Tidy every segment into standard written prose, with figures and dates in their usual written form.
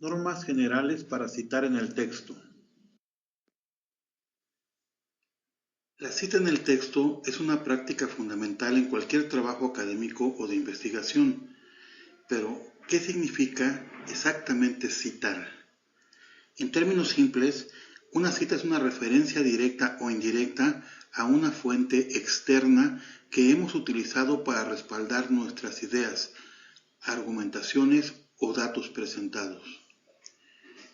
Normas generales para citar en el texto. La cita en el texto es una práctica fundamental en cualquier trabajo académico o de investigación. Pero, ¿qué significa exactamente citar? En términos simples, una cita es una referencia directa o indirecta a una fuente externa que hemos utilizado para respaldar nuestras ideas, argumentaciones o datos presentados.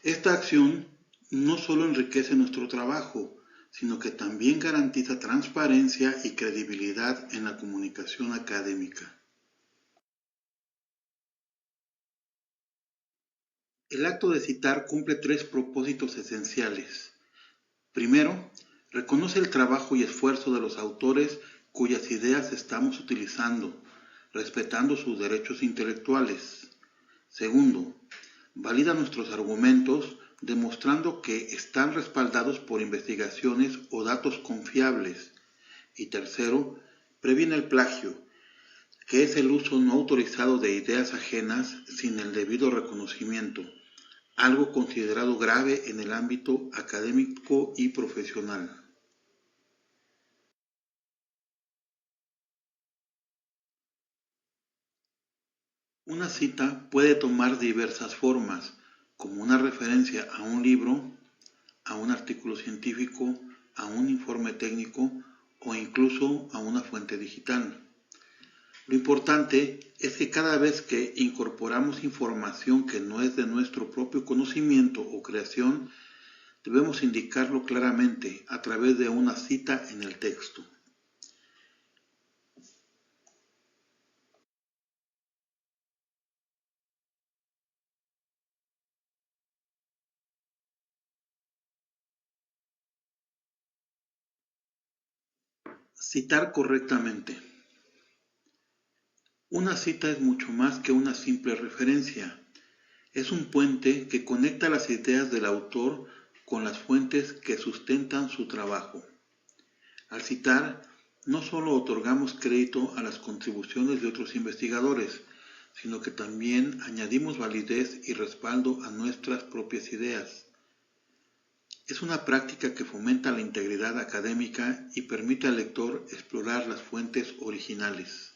Esta acción no solo enriquece nuestro trabajo, sino que también garantiza transparencia y credibilidad en la comunicación académica. El acto de citar cumple tres propósitos esenciales. Primero, reconoce el trabajo y esfuerzo de los autores cuyas ideas estamos utilizando, respetando sus derechos intelectuales. Segundo, valida nuestros argumentos demostrando que están respaldados por investigaciones o datos confiables. Y tercero, previene el plagio, que es el uso no autorizado de ideas ajenas sin el debido reconocimiento, algo considerado grave en el ámbito académico y profesional. Una cita puede tomar diversas formas, como una referencia a un libro, a un artículo científico, a un informe técnico o incluso a una fuente digital. Lo importante es que cada vez que incorporamos información que no es de nuestro propio conocimiento o creación, debemos indicarlo claramente a través de una cita en el texto. Citar correctamente. Una cita es mucho más que una simple referencia. Es un puente que conecta las ideas del autor con las fuentes que sustentan su trabajo. Al citar, no solo otorgamos crédito a las contribuciones de otros investigadores, sino que también añadimos validez y respaldo a nuestras propias ideas. Es una práctica que fomenta la integridad académica y permite al lector explorar las fuentes originales.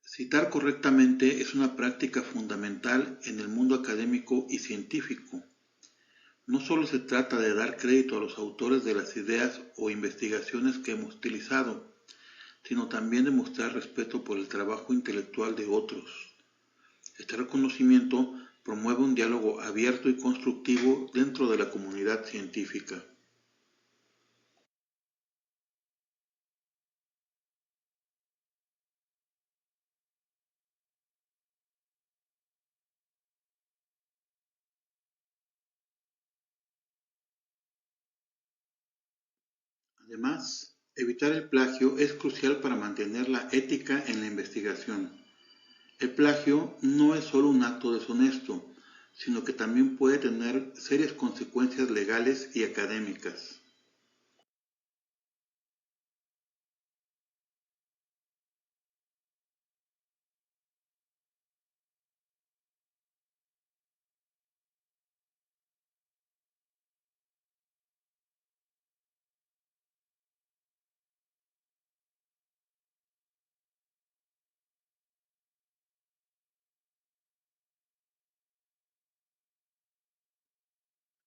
Citar correctamente es una práctica fundamental en el mundo académico y científico. No solo se trata de dar crédito a los autores de las ideas o investigaciones que hemos utilizado, sino también de mostrar respeto por el trabajo intelectual de otros. Este reconocimiento promueve un diálogo abierto y constructivo dentro de la comunidad científica. Además, evitar el plagio es crucial para mantener la ética en la investigación. El plagio no es solo un acto deshonesto, sino que también puede tener serias consecuencias legales y académicas.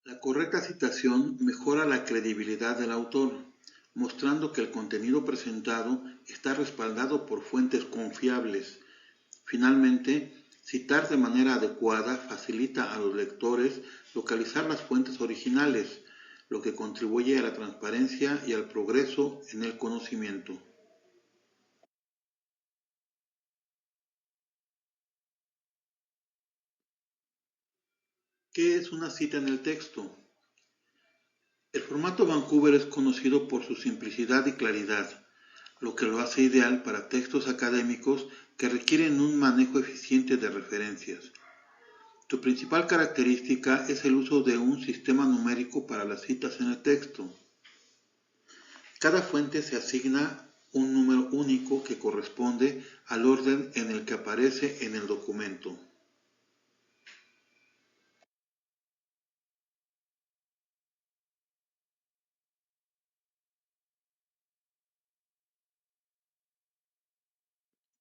La correcta citación mejora la credibilidad del autor, mostrando que el contenido presentado está respaldado por fuentes confiables. Finalmente, citar de manera adecuada facilita a los lectores localizar las fuentes originales, lo que contribuye a la transparencia y al progreso en el conocimiento. ¿Qué es una cita en el texto? El formato Vancouver es conocido por su simplicidad y claridad, lo que lo hace ideal para textos académicos que requieren un manejo eficiente de referencias. Su principal característica es el uso de un sistema numérico para las citas en el texto. Cada fuente se asigna un número único que corresponde al orden en el que aparece en el documento.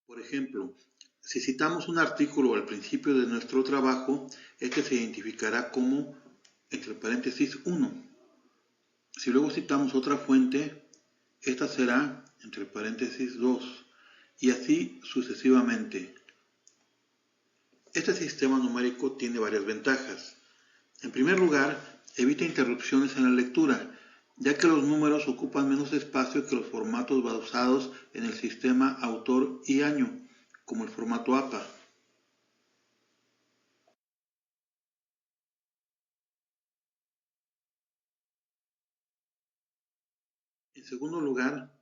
Por ejemplo, si citamos un artículo al principio de nuestro trabajo, este se identificará como, entre paréntesis, 1. Si luego citamos otra fuente, esta será, entre paréntesis, 2, y así sucesivamente. Este sistema numérico tiene varias ventajas. En primer lugar, evita interrupciones en la lectura, ya que los números ocupan menos espacio que los formatos basados en el sistema autor y año, como el formato APA. En segundo lugar,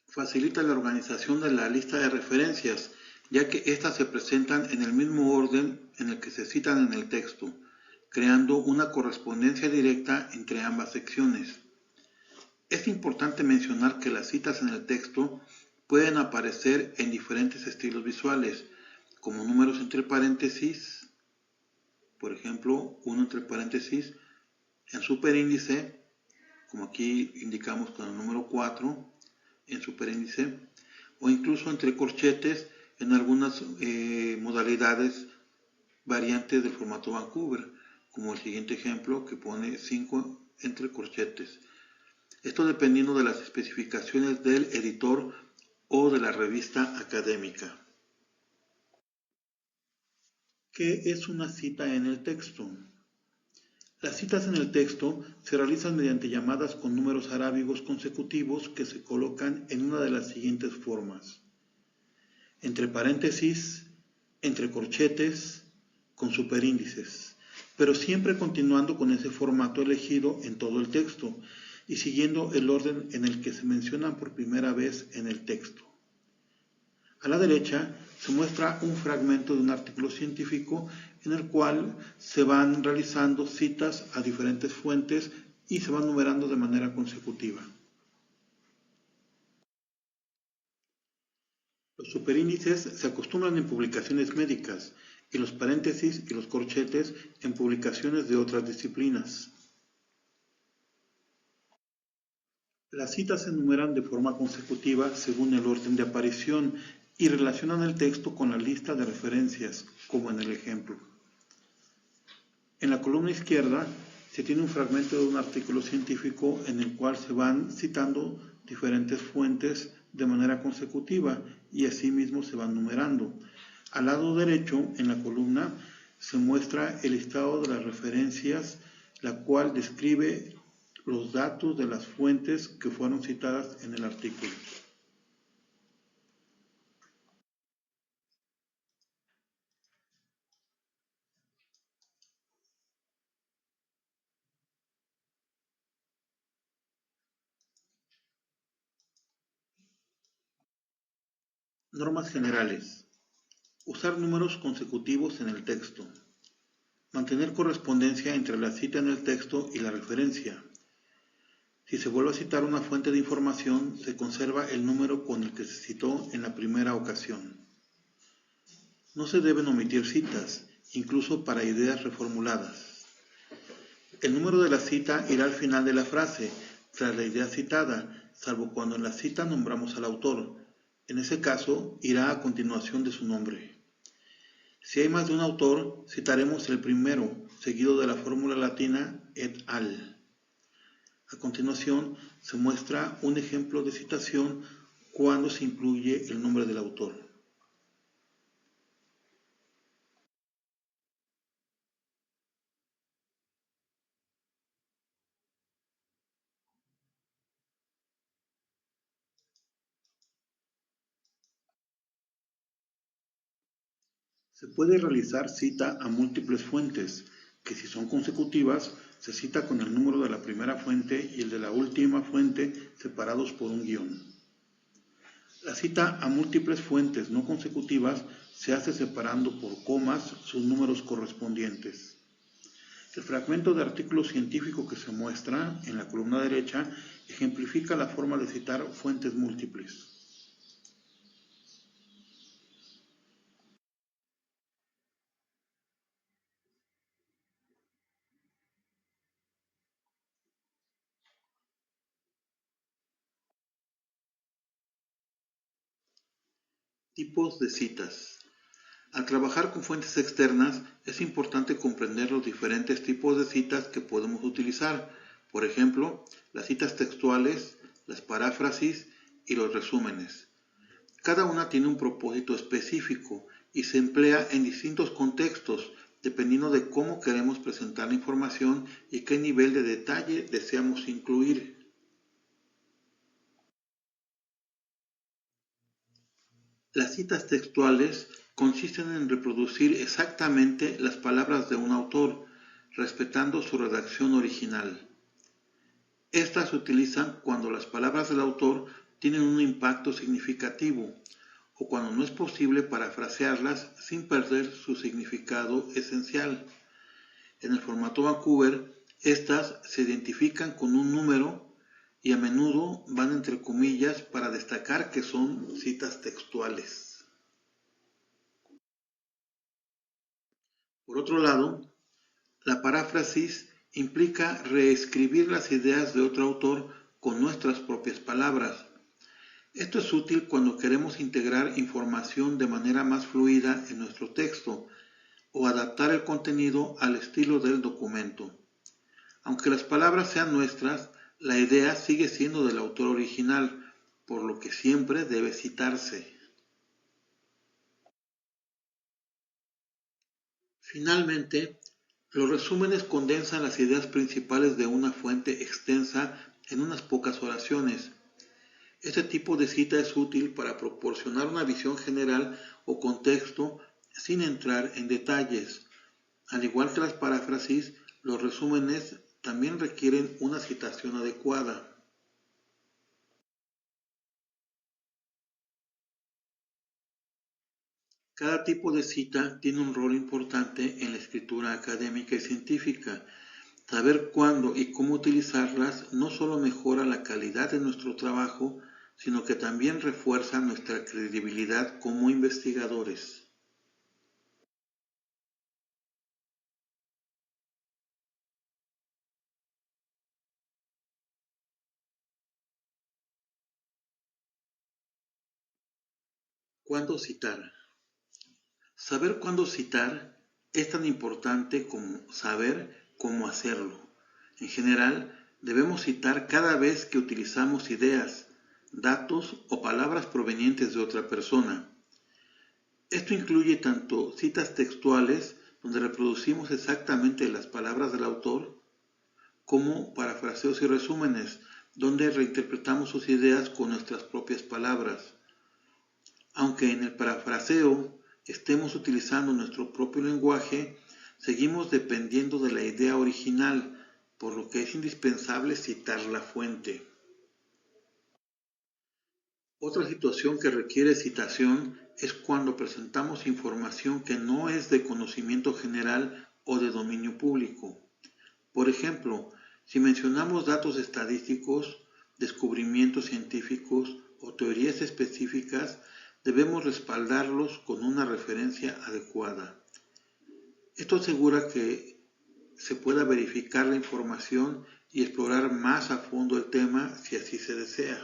facilita la organización de la lista de referencias, ya que éstas se presentan en el mismo orden en el que se citan en el texto, creando una correspondencia directa entre ambas secciones. Es importante mencionar que las citas en el texto pueden aparecer en diferentes estilos visuales, como números entre paréntesis, por ejemplo, 1 entre paréntesis, en superíndice, como aquí indicamos con el número 4, en superíndice, o incluso entre corchetes en algunas modalidades variantes del formato Vancouver, como el siguiente ejemplo que pone 5 entre corchetes. Esto dependiendo de las especificaciones del editor o de la revista académica. ¿Qué es una cita en el texto? Las citas en el texto se realizan mediante llamadas con números arábigos consecutivos que se colocan en una de las siguientes formas: entre paréntesis, entre corchetes, con superíndices, pero siempre continuando con ese formato elegido en todo el texto y siguiendo el orden en el que se mencionan por primera vez en el texto. A la derecha se muestra un fragmento de un artículo científico en el cual se van realizando citas a diferentes fuentes y se van numerando de manera consecutiva. Los superíndices se acostumbran en publicaciones médicas y los paréntesis y los corchetes en publicaciones de otras disciplinas. Las citas se enumeran de forma consecutiva según el orden de aparición y relacionan el texto con la lista de referencias, como en el ejemplo. En la columna izquierda se tiene un fragmento de un artículo científico en el cual se van citando diferentes fuentes de manera consecutiva y asimismo se van numerando. Al lado derecho, en la columna, se muestra el listado de las referencias, la cual describe los datos de las fuentes que fueron citadas en el artículo. Normas generales. Usar números consecutivos en el texto. Mantener correspondencia entre la cita en el texto y la referencia. Si se vuelve a citar una fuente de información, se conserva el número con el que se citó en la primera ocasión. No se deben omitir citas, incluso para ideas reformuladas. El número de la cita irá al final de la frase, tras la idea citada, salvo cuando en la cita nombramos al autor. En ese caso, irá a continuación de su nombre. Si hay más de un autor, citaremos el primero, seguido de la fórmula latina et al. A continuación, se muestra un ejemplo de citación cuando se incluye el nombre del autor. Se puede realizar cita a múltiples fuentes, que si son consecutivas, se cita con el número de la primera fuente y el de la última fuente separados por un guión. La cita a múltiples fuentes no consecutivas se hace separando por comas sus números correspondientes. El fragmento de artículo científico que se muestra en la columna derecha ejemplifica la forma de citar fuentes múltiples. Tipos de citas. Al trabajar con fuentes externas, es importante comprender los diferentes tipos de citas que podemos utilizar. Por ejemplo, las citas textuales, las paráfrasis y los resúmenes. Cada una tiene un propósito específico y se emplea en distintos contextos, dependiendo de cómo queremos presentar la información y qué nivel de detalle deseamos incluir. Las citas textuales consisten en reproducir exactamente las palabras de un autor, respetando su redacción original. Estas se utilizan cuando las palabras del autor tienen un impacto significativo o cuando no es posible parafrasearlas sin perder su significado esencial. En el formato Vancouver, estas se identifican con un número y a menudo van entre comillas para destacar que son citas textuales. Por otro lado, la paráfrasis implica reescribir las ideas de otro autor con nuestras propias palabras. Esto es útil cuando queremos integrar información de manera más fluida en nuestro texto o adaptar el contenido al estilo del documento. Aunque las palabras sean nuestras, la idea sigue siendo del autor original, por lo que siempre debe citarse. Finalmente, los resúmenes condensan las ideas principales de una fuente extensa en unas pocas oraciones. Este tipo de cita es útil para proporcionar una visión general o contexto sin entrar en detalles. Al igual que las paráfrasis, los resúmenes también requieren una citación adecuada. Cada tipo de cita tiene un rol importante en la escritura académica y científica. Saber cuándo y cómo utilizarlas no solo mejora la calidad de nuestro trabajo, sino que también refuerza nuestra credibilidad como investigadores. ¿Cuándo citar? Saber cuándo citar es tan importante como saber cómo hacerlo. En general, debemos citar cada vez que utilizamos ideas, datos o palabras provenientes de otra persona. Esto incluye tanto citas textuales, donde reproducimos exactamente las palabras del autor, como parafraseos y resúmenes, donde reinterpretamos sus ideas con nuestras propias palabras. Aunque en el parafraseo estemos utilizando nuestro propio lenguaje, seguimos dependiendo de la idea original, por lo que es indispensable citar la fuente. Otra situación que requiere citación es cuando presentamos información que no es de conocimiento general o de dominio público. Por ejemplo, si mencionamos datos estadísticos, descubrimientos científicos o teorías específicas, debemos respaldarlos con una referencia adecuada. Esto asegura que se pueda verificar la información y explorar más a fondo el tema si así se desea.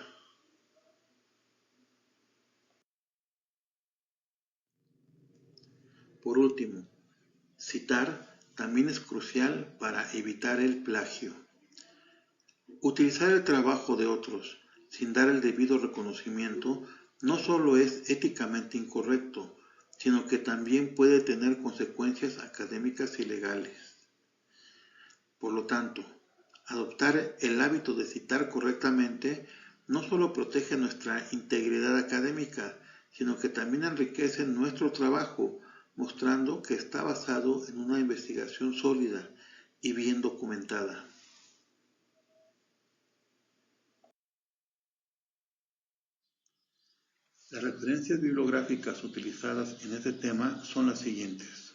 Por último, citar también es crucial para evitar el plagio. Utilizar el trabajo de otros sin dar el debido reconocimiento no solo es éticamente incorrecto, sino que también puede tener consecuencias académicas y legales. Por lo tanto, adoptar el hábito de citar correctamente no solo protege nuestra integridad académica, sino que también enriquece nuestro trabajo, mostrando que está basado en una investigación sólida y bien documentada. Las referencias bibliográficas utilizadas en este tema son las siguientes.